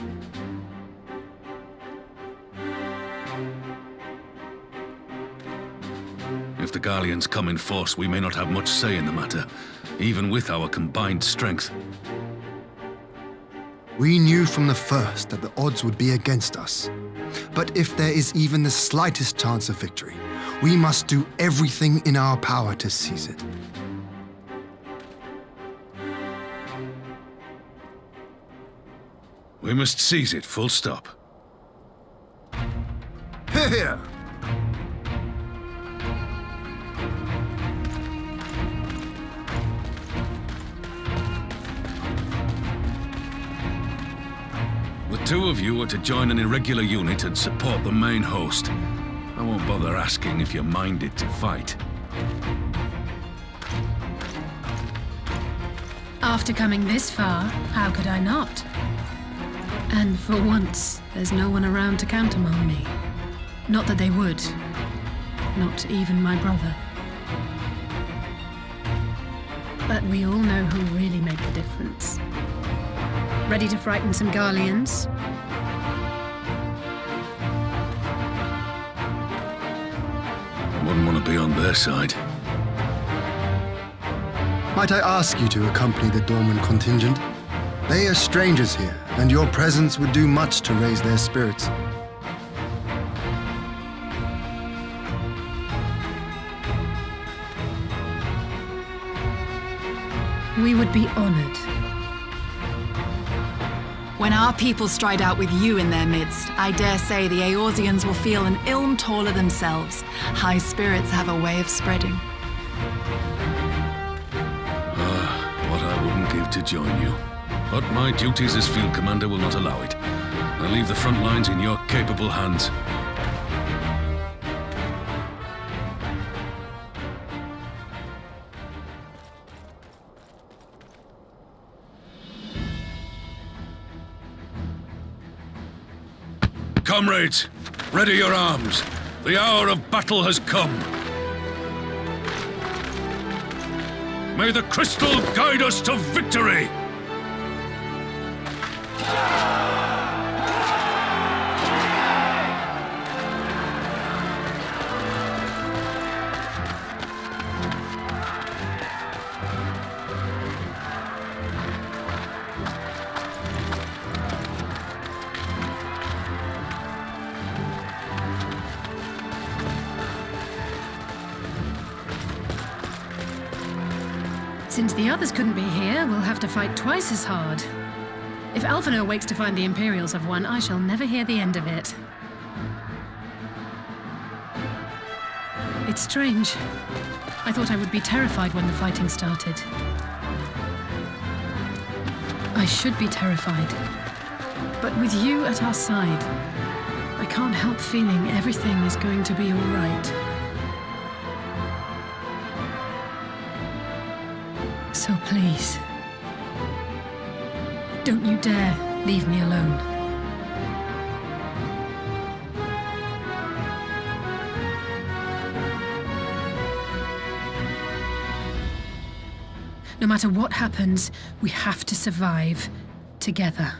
If the Garleans come in force, we may not have much say in the matter, even with our combined strength. We knew from the first that the odds would be against us. But if there is even the slightest chance of victory, we must do everything in our power to seize it. We must seize it, full stop. Hear, hear! The two of you are to join an irregular unit and support the main host. I won't bother asking if you're minded to fight. After coming this far, how could I not? And for once, there's no one around to countermand me. Not that they would. Not even my brother. But we all know who really made the difference. Ready to frighten some Garleans? I wouldn't want to be on their side. Might I ask you to accompany the Dorman contingent? They are strangers here, and your presence would do much to raise their spirits. We would be honored. When our people stride out with you in their midst, I dare say the Eorzeans will feel an ilm taller themselves. High spirits have a way of spreading. What I wouldn't give to join you. But my duties as field commander will not allow it. I leave the front lines in your capable hands. Comrades, ready your arms. The hour of battle has come. May the crystal guide us to victory! Since the others couldn't be here, we'll have to fight twice as hard. If Alphinaud wakes to find the Imperials have won, I shall never hear the end of it. It's strange. I thought I would be terrified when the fighting started. I should be terrified. But with you at our side, I can't help feeling everything is going to be all right. So please, don't you dare leave me alone. No matter what happens, we have to survive together.